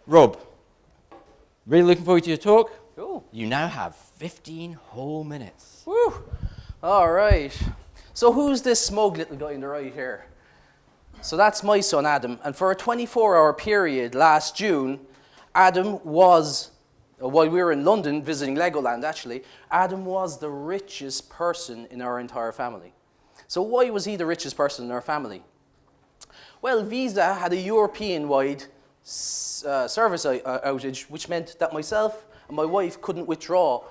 Rob, really looking forward to your talk. Cool. You now have 15 whole minutes. Woo! All right. So who's this smug little guy on the right here? So that's my son, Adam. And for a 24-hour period last June, Adam was, while we were in London visiting Legoland actually, Adam was the richest person in our entire family. So why was he the richest person in our family? Well, Visa had a European-wide service outage, which meant that myself and my wife couldn't withdraw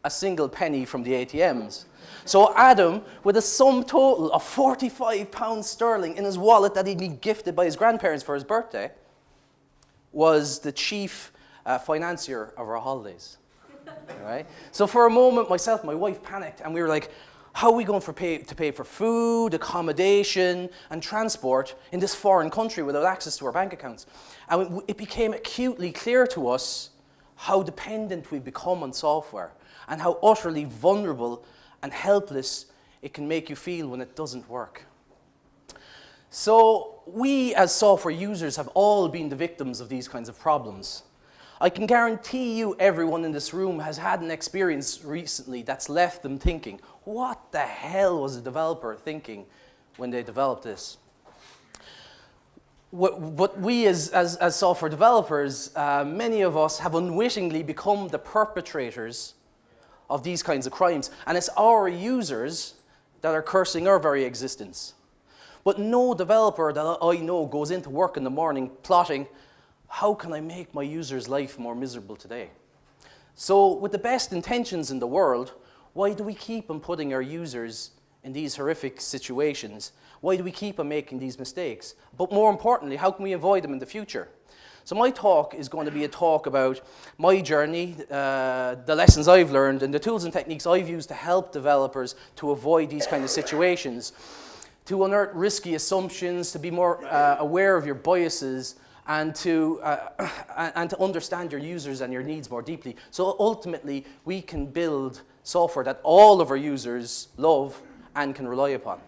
a single penny from the ATMs. So Adam, with a sum total of £45 sterling in his wallet that he'd been gifted by his grandparents for his birthday, was the chief financier of our holidays. Right? So for a moment, myself and my wife panicked, and we were like, how are we going to pay for food, accommodation, and transport in this foreign country without access to our bank accounts? And it became acutely clear to us how dependent we've become on software and how utterly vulnerable and helpless it can make you feel when it doesn't work. So we as software users have all been the victims of these kinds of problems. I can guarantee you everyone in this room has had an experience recently that's left them thinking, what the hell was a developer thinking when they developed this? But we as software developers, many of us have unwittingly become the perpetrators of these kinds of crimes. And it's our users that are cursing our very existence. But no developer that I know goes into work in the morning plotting, how can I make my user's life more miserable today? So with the best intentions in the world, why do we keep on putting our users in these horrific situations? Why do we keep on making these mistakes? But more importantly, how can we avoid them in the future? So my talk is going to be a talk about my journey, the lessons I've learned, and the tools and techniques I've used to help developers to avoid these kind of situations, to unearth risky assumptions, to be more aware of your biases, and to understand your users and your needs more deeply. So ultimately, we can build software that all of our users love and can rely upon.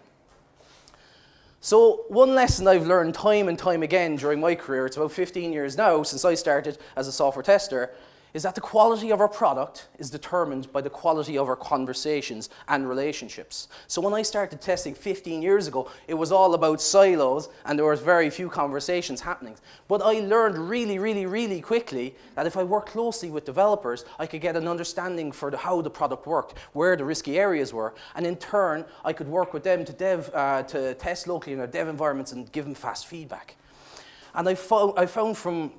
So one lesson I've learned time and time again during my career, it's about 15 years now since I started as a software tester, is that the quality of our product is determined by the quality of our conversations and relationships. So when I started testing 15 years ago, it was all about silos and there was very few conversations happening. But I learned really quickly that if I worked closely with developers, I could get an understanding for how the product worked, where the risky areas were, and in turn, I could work with them to test locally in their dev environments and give them fast feedback. And I found from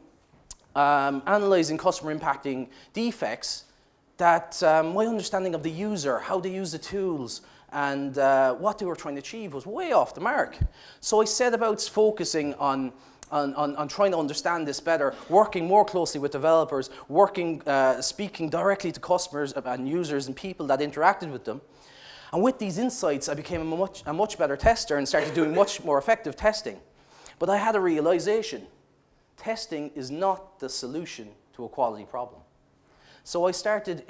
analyzing customer impacting defects that my understanding of the user, how they use the tools, and what they were trying to achieve was way off the mark. So I set about focusing on trying to understand this better, working more closely with developers, speaking directly to customers and users and people that interacted with them. And with these insights, I became a much better tester and started doing much more effective testing. But I had a realization. Testing is not the solution to a quality problem. So I started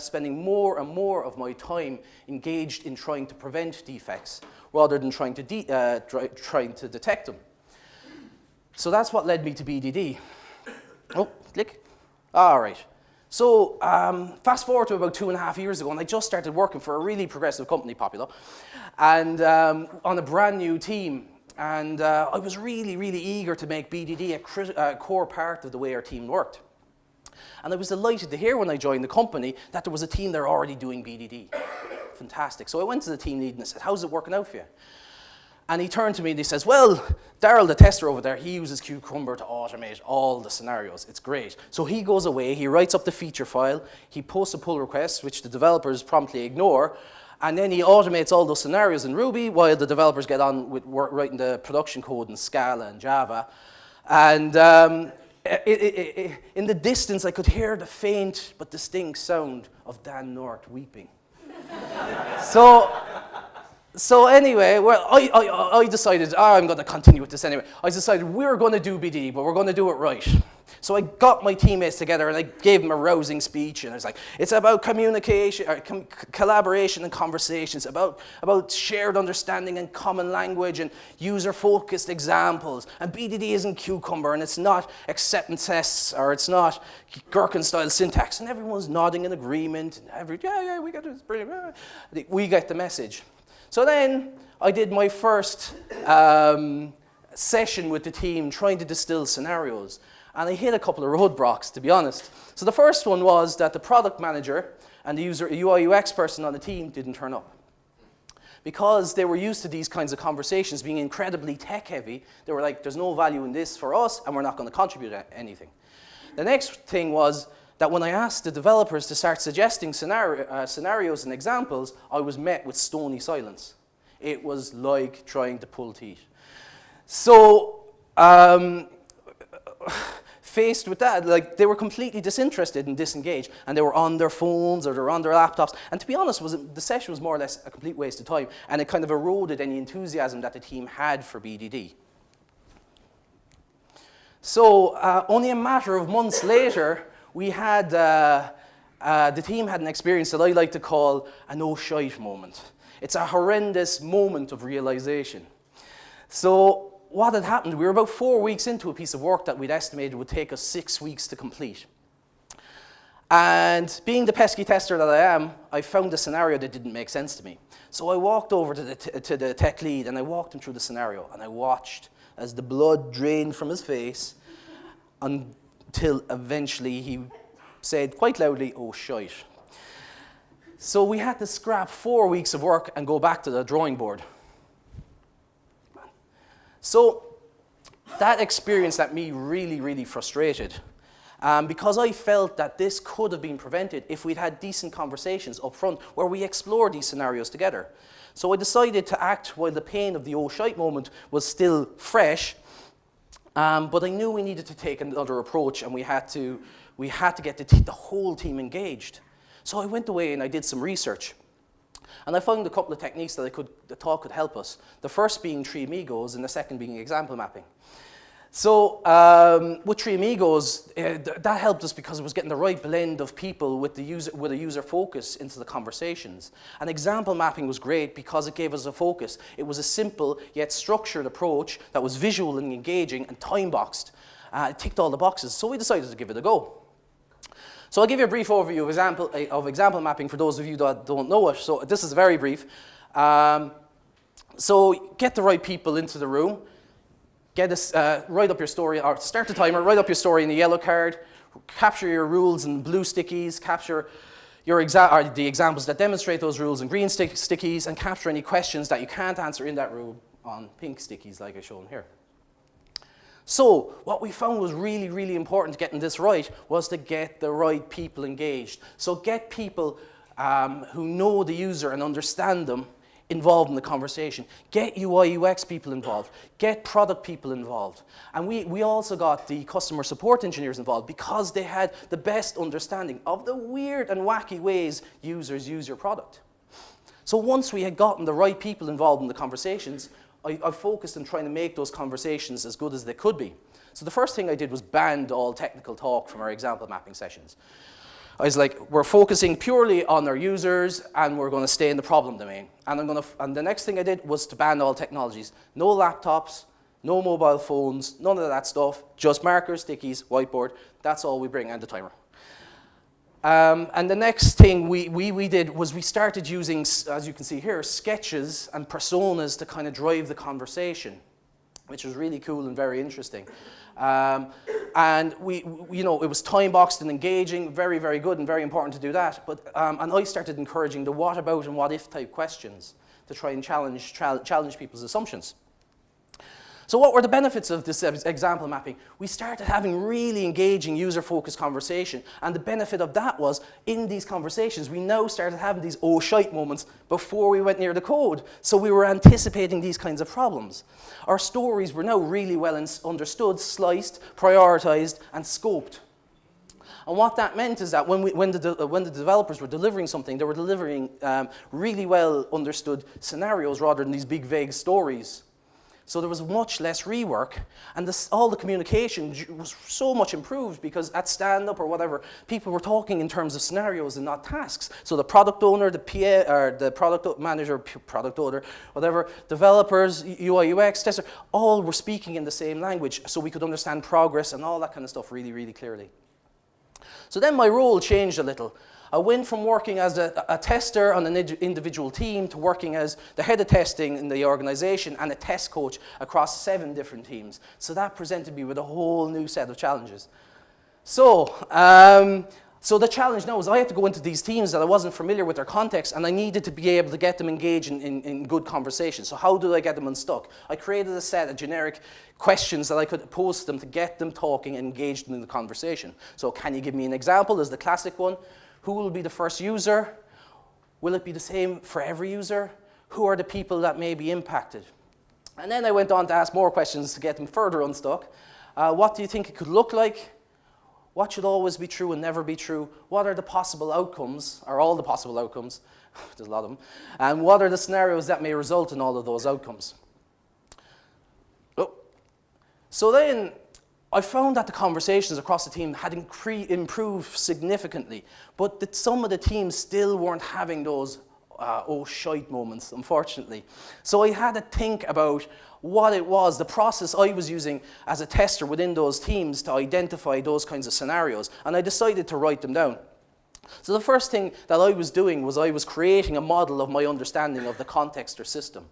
spending more and more of my time engaged in trying to prevent defects rather than trying to detect them. So that's what led me to BDD. Oh, click. All right. So fast forward to about 2.5 years ago, and I just started working for a really progressive company, Popular, and on a brand new team. And I was really eager to make BDD a core part of the way our team worked. And I was delighted to hear when I joined the company that there was a team there already doing BDD. Fantastic. So I went to the team lead and I said, how's it working out for you? And he turned to me and he says, well, Daryl, the tester over there, he uses Cucumber to automate all the scenarios. It's great. So he goes away, he writes up the feature file, he posts a pull request, which the developers promptly ignore, and then he automates all those scenarios in Ruby while the developers get on with writing the production code in Scala and Java. And in the distance, I could hear the faint but distinct sound of Dan North weeping. So anyway, well, I decided, I'm going to continue with this anyway. I decided we're going to do BD, but we're going to do it right. So I got my teammates together and I gave them a rousing speech, and I was like, it's about communication, or collaboration and conversations, about shared understanding and common language and user-focused examples. And BDD isn't cucumber, and it's not acceptance tests, or it's not Gherkin-style syntax. And everyone's nodding in agreement. And yeah, we got it, it's brilliant. We get the message. So then I did my first session with the team trying to distill scenarios. And I hit a couple of roadblocks, to be honest. So the first one was that the product manager and the UI UX person on the team didn't turn up. Because they were used to these kinds of conversations being incredibly tech-heavy, they were like, there's no value in this for us, and we're not going to contribute anything. The next thing was that when I asked the developers to start suggesting scenarios and examples, I was met with stony silence. It was like trying to pull teeth. So, faced with that, like, they were completely disinterested and disengaged, and they were on their phones or they were on their laptops. And to be honest, the session was more or less a complete waste of time, and it kind of eroded any enthusiasm that the team had for BDD. So only a matter of months later, we had the team had an experience that I like to call an oh shite moment. It's a horrendous moment of realization. So what had happened, we were about 4 weeks into a piece of work that we'd estimated would take us 6 weeks to complete. And being the pesky tester that I am, I found a scenario that didn't make sense to me. So I walked over to the tech lead and I walked him through the scenario, and I watched as the blood drained from his face until eventually he said quite loudly, oh shite. So we had to scrap 4 weeks of work and go back to the drawing board. So that experience left me really, really frustrated, because I felt that this could have been prevented if we'd had decent conversations up front where we explored these scenarios together. So I decided to act while the pain of the oh shite moment was still fresh, but I knew we needed to take another approach, and we had to get the whole team engaged. So I went away and I did some research. And I found a couple of techniques that I thought could help us. The first being Three Amigos, and the second being example mapping. So with Three Amigos, that helped us because it was getting the right blend of people with a user focus into the conversations. And example mapping was great because it gave us a focus. It was a simple yet structured approach that was visual and engaging and time-boxed. It ticked all the boxes, so we decided to give it a go. So I'll give you a brief overview of example mapping for those of you that don't know it. So this is very brief. So get the right people into the room. Write up your story, or start the timer, write up your story in the yellow card, capture your rules in blue stickies, capture the examples that demonstrate those rules in green stickies, and capture any questions that you can't answer in that room on pink stickies like I've shown here. So what we found was really, really important to getting this right was to get the right people engaged. So get people who know the user and understand them involved in the conversation. Get UI UX people involved. Get product people involved. And we also got the customer support engineers involved because they had the best understanding of the weird and wacky ways users use your product. So once we had gotten the right people involved in the conversations, I focused on trying to make those conversations as good as they could be. So the first thing I did was ban all technical talk from our example mapping sessions. I was like, we're focusing purely on our users, and we're going to stay in the problem domain. And the next thing I did was to ban all technologies. No laptops, no mobile phones, none of that stuff, just markers, stickies, whiteboard. That's all we bring, and the timer. And the next thing we did was we started using, as you can see here, sketches and personas to kind of drive the conversation, which was really cool and very interesting. And it was time-boxed and engaging, very, very good and very important to do that. But, and I started encouraging the what about and what if type questions to try and challenge people's assumptions. So what were the benefits of this example mapping? We started having really engaging user-focused conversation, and the benefit of that was, in these conversations, we now started having these oh shite moments before we went near the code, so we were anticipating these kinds of problems. Our stories were now really well understood, sliced, prioritized, and scoped. And what that meant is that when the developers were delivering something, they were delivering really well understood scenarios rather than these big vague stories. So there was much less rework, and all the communication was so much improved because at stand-up or whatever, people were talking in terms of scenarios and not tasks. So the product owner, the PA, or the product manager, product owner, whatever, developers, UI, UX, tester, all were speaking in the same language so we could understand progress and all that kind of stuff really, really clearly. So then my role changed a little. I went from working as a tester on an individual team to working as the head of testing in the organization and a test coach across 7 different teams. So that presented me with a whole new set of challenges. So the challenge now is I had to go into these teams that I wasn't familiar with their context, and I needed to be able to get them engaged in good conversation. So how do I get them unstuck? I created a set of generic questions that I could pose to them to get them talking and engaged in the conversation. So can you give me an example? Is the classic one. Who will be the first user? Will it be the same for every user? Who are the people that may be impacted? And then I went on to ask more questions to get them further unstuck. What do you think it could look like? What should always be true and never be true? What are the possible outcomes, or all the possible outcomes? There's a lot of them. And what are the scenarios that may result in all of those outcomes? Oh. So then, I found that the conversations across the team had improved significantly, but that some of the teams still weren't having those oh shite moments, unfortunately. So I had to think about what it was, the process I was using as a tester within those teams to identify those kinds of scenarios, and I decided to write them down. So the first thing that I was doing was I was creating a model of my understanding of the context or system.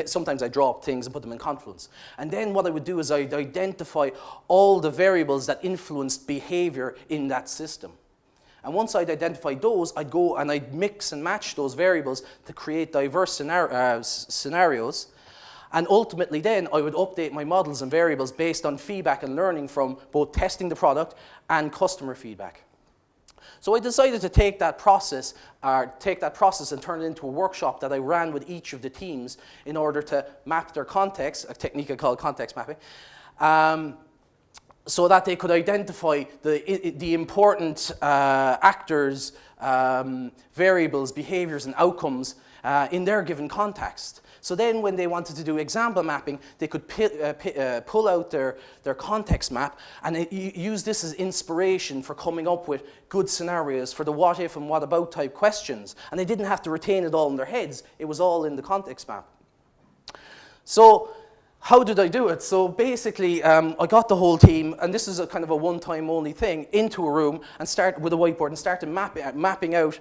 Sometimes I drop things and put them in Confluence. And then what I would do is I'd identify all the variables that influenced behavior in that system. And once I'd identified those, I'd go and I'd mix and match those variables to create diverse scenarios. And ultimately then, I would update my models and variables based on feedback and learning from both testing the product and customer feedback. So I decided to take that process and turn it into a workshop that I ran with each of the teams in order to map their context, a technique I call context mapping, so that they could identify the important actors, variables, behaviors, and outcomes in their given context. So then when they wanted to do example mapping, they could pull out their context map and use this as inspiration for coming up with good scenarios for the what if and what about type questions. And they didn't have to retain it all in their heads. It was all in the context map. So how did I do it? So basically, I got the whole team, and this is a kind of a one-time only thing, into a room and start with a whiteboard and started mapping out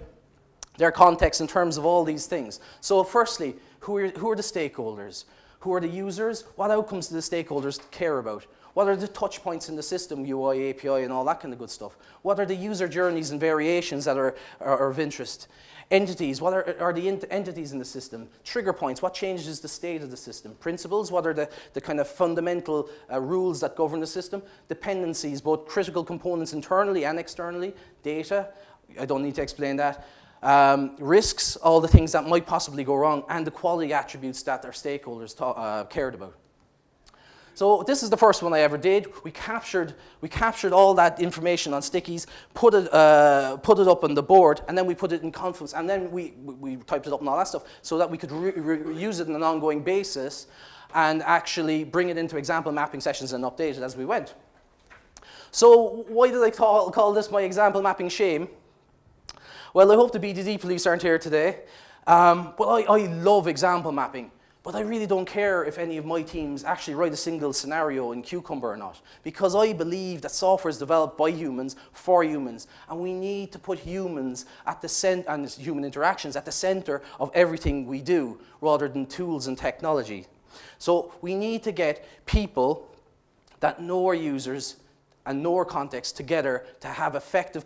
their context in terms of all these things. So firstly, who are the stakeholders? Who are the users? What outcomes do the stakeholders care about? What are the touch points in the system, UI, API, and all that kind of good stuff? What are the user journeys and variations that are of interest? Entities, what are the entities in the system? Trigger points, what changes the state of the system? Principles, what are the kind of fundamental rules that govern the system? Dependencies, both critical components internally and externally. Data, I don't need to explain that. Risks, all the things that might possibly go wrong, and the quality attributes that our stakeholders cared about. So this is the first one I ever did. We captured all that information on stickies, put it up on the board, and then we put it in Confluence, and then we typed it up and all that stuff so that we could use it on an ongoing basis and actually bring it into example mapping sessions and update it as we went. So why did I call this my example mapping shame? Well, I hope the BDD police aren't here today, but I love example mapping. But I really don't care if any of my teams actually write a single scenario in Cucumber or not, because I believe that software is developed by humans for humans, and we need to put humans at the center and human interactions at the center of everything we do, rather than tools and technology. So we need to get people that know our users and know our context together to have effective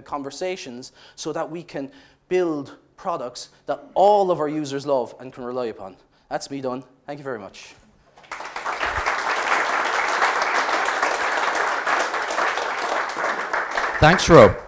conversations so that we can build products that all of our users love and can rely upon. That's me done. Thank you very much. Thanks, Rob.